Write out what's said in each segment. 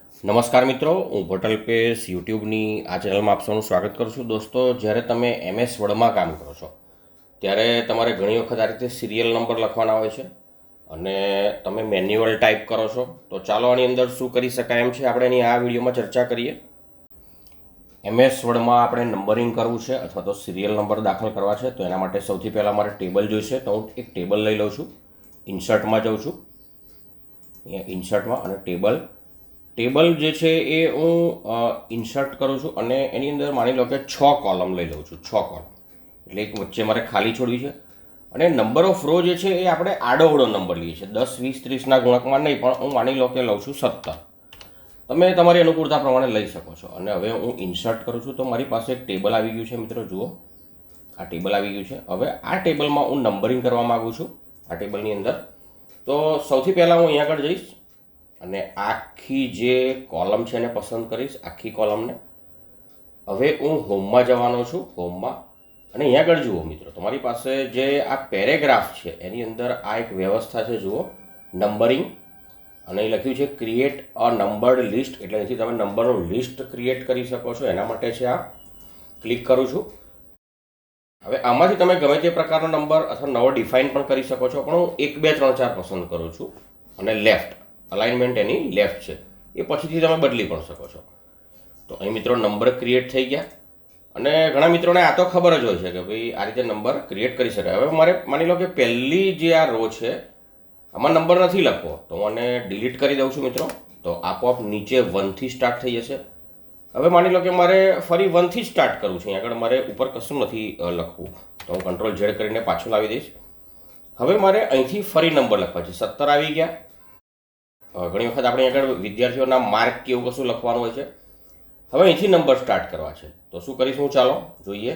નમસ્કાર મિત્રો, હું ભટલ પેસ યુટ્યુબની આ ચેનલમાં આપ સૌનું સ્વાગત કરું છું. દોસ્તો, જ્યારે તમે MS વર્ડમાં કામ કરો છો ત્યારે તમારે ઘણી વખત આ રીતે સિરિયલ નંબર લખવાના હોય છે અને તમે મેન્યુઅલ ટાઈપ કરો છો. તો ચાલો આની અંદર શું કરી શકાય એમ છે, આપણે એની આ વિડીયોમાં ચર્ચા કરીએ. MS વર્ડમાં આપણે નંબરિંગ કરવું છે અથવા તો સિરિયલ નંબર દાખલ કરવા છે, તો એના માટે સૌથી પહેલાં મારે ટેબલ જોઈશે. તો હું એક ટેબલ લઈ લઉં છું, ઇન્સર્ટમાં જાઉં છું, અહીંયા ઇન્સર્ટમાં, અને ટેબલ જે છે એ હું ઇન્સર્ટ કરું છું અને એની અંદર માની લો કે 6 કોલમ લઈ લઉં છું. 6 કોલમ એટલે એક વચ્ચે મારે ખાલી છોડવી છે. અને નંબર ઓફ રો જે છે એ આપણે આડોઅવળો નંબર લઈએ છીએ, 10, 20, 30ના ગુણકમાં નહીં, પણ હું માની લો કે લઉં છું 17. તમે તમારી અનુકૂળતા પ્રમાણે લઈ શકો છો. અને હવે હું ઇન્સર્ટ કરું છું, તો મારી પાસે એક ટેબલ આવી ગયું છે. મિત્રો જુઓ, આ ટેબલ આવી ગયું છે. હવે આ ટેબલમાં હું નંબરિંગ કરવા માગું છું, આ ટેબલની અંદર. તો સૌથી પહેલાં હું અહીંયા આગળ જઈશ અને આખી જે કોલમ છે એને પસંદ કરીશ, આખી કોલમને. હવે હું હોમમાં જવાનો છું, હોમમાં. અને અહીંયા આગળ જુઓ મિત્રો, તમારી પાસે જે આ પેરેગ્રાફ છે એની અંદર આ એક વ્યવસ્થા છે, જુઓ, નંબરિંગ. અને અહીં લખ્યું છે ક્રિએટ અ નંબર્ડ લિસ્ટ, એટલે અહીંથી તમે નંબરનું લિસ્ટ ક્રિએટ કરી શકો છો. એના માટે છે આ, ક્લિક કરું છું. હવે આમાંથી તમે ગમે તે પ્રકારનો નંબર અથવા નવો ડિફાઇન પણ કરી શકો છો, પણ હું 1, 2, 3, 4 પસંદ કરું છું. અને લેફ્ટ અલાઇનમેન્ટ એની લેફ્ટ છે, એ પછીથી તમે બદલી પણ શકો છો. તો અહીં મિત્રો નંબર ક્રિએટ થઈ ગયા. અને ઘણા મિત્રોને આ તો ખબર જ હોય છે કે ભાઈ આ રીતે નંબર ક્રિએટ કરી શકાય. હવે મારે માની લો કે પહેલી જે આ રો છે આમાં નંબર નથી લખવો, તો હું આને ડિલીટ કરી દઉં છું મિત્રો. તો આપોઆપ નીચે 1થી સ્ટાર્ટ થઈ જશે. હવે માની લો કે મારે ફરી 1થી સ્ટાર્ટ કરવું છે, અહીં આગળ મારે ઉપર કશું નથી લખવું, તો હું Ctrl Z કરીને પાછું લાવી દઈશ. હવે મારે અહીંથી ફરી નંબર લખવા છે, 17 આવી ગયા. ઘણી વખત આપણે આગળ વિદ્યાર્થીઓના માર્ક કે એવું કશું લખવાનું હોય છે. હવે અહીંથી નંબર સ્ટાર્ટ કરવા છે, તો શું કરીશું ચાલો જોઈએ.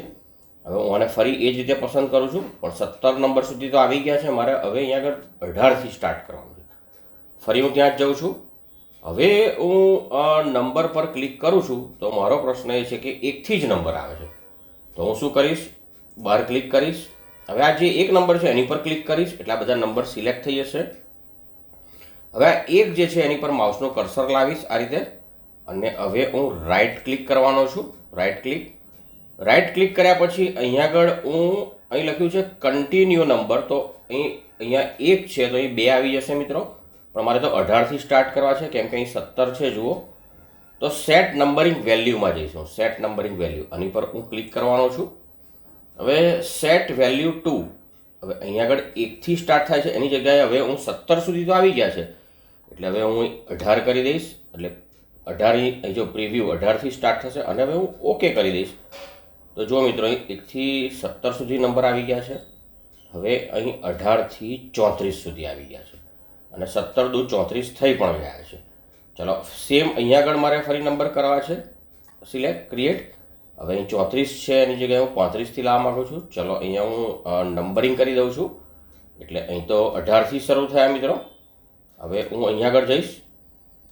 હવે હું આને ફરી એ જ રીતે પસંદ કરું છું, પણ 17 નંબર સુધી તો આવી ગયા છે. મારે હવે અહીંયા આગળ 18થી સ્ટાર્ટ કરવાનું છે. ફરી હું ત્યાં જ જાઉં છું. હવે હું નંબર પર ક્લિક કરું છું, તો મારો પ્રશ્ન એ છે કે 1થી જ નંબર આવે છે. તો હું શું કરીશ, બહાર ક્લિક કરીશ. હવે આ જે એક નંબર છે એની પર ક્લિક કરીશ એટલે આ બધા નંબર સિલેક્ટ થઈ જશે. હવે આ એક જે છે એની પર માઉસનો કર્સર લાવીશ આ રીતે, અને હવે હું રાઈટ ક્લિક કરવાનો છું. રાઈટ ક્લિક કર્યા પછી અહીંયા આગળ અહીં લખ્યું છે કન્ટિન્યુ નંબર, તો અહીંયા 1 છે તો અહીં 2 આવી જશે મિત્રો. પણ મારે તો 18થી સ્ટાર્ટ કરવા છે, કેમ કે અહીં 17 છે જુઓ. તો સેટ નંબરિંગ વેલ્યુમાં જઈશું, સેટ નંબરિંગ વેલ્યુ, આની પર હું ક્લિક કરવાનો છું. હવે સેટ વેલ્યુ 2, હવે અહીંયા આગળ 1થી સ્ટાર્ટ થાય છે, એની જગ્યાએ હવે હું 17 સુધી તો આવી ગયા છે, એટલે હવે હું 18 કરી દઈશ. એટલે 18 અહીં જો પ્રિવ્યૂ 18થી સ્ટાર્ટ થશે, અને હવે હું ઓકે કરી દઈશ. તો જુઓ મિત્રો, અહીં 1થી 17 સુધી નંબર આવી ગયા છે. હવે અહીં 18થી 34 સુધી આવી ગયા છે, અને 17 દુ 34 થઈ પણ ગયા છે. ચલો સેમ અહીંયા આગળ મારે ફરી નંબર કરવા છે, સિલેક્ટ ક્રિએટ. હવે અહીં 34 છે, એની જગ્યાએ હું 35થી લાવવા માગું છું. ચલો અહીંયા હું નંબરિંગ કરી દઉં છું, એટલે અહીં તો 18થી શરૂ થયા મિત્રો. હવે હું અહીંયા આગળ જઈશ,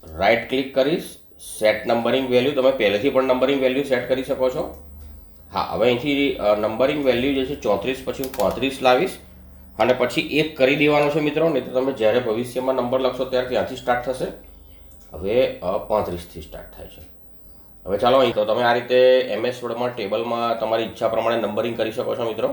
રાઈટ ક્લિક કરીશ, સેટ નંબરિંગ વેલ્યુ. તમે પહેલેથી પણ નંબરિંગ વેલ્યુ સેટ કરી શકો છો. હા, હવે અહીંથી નંબરિંગ વેલ્યુ જે છે 34 પછી હું 35 લાવીશ, અને પછી 1 કરી દેવાનો છે મિત્રો, નહીં તો તમે જ્યારે ભવિષ્યમાં નંબર લખશો ત્યારે ત્યાંથી સ્ટાર્ટ થશે. હવે 35થી સ્ટાર્ટ થાય છે. હવે ચાલો અહીં તો તમે આ રીતે MS વર્ડમાં ટેબલમાં તમારી ઈચ્છા પ્રમાણે નંબરિંગ કરી શકો છો મિત્રો.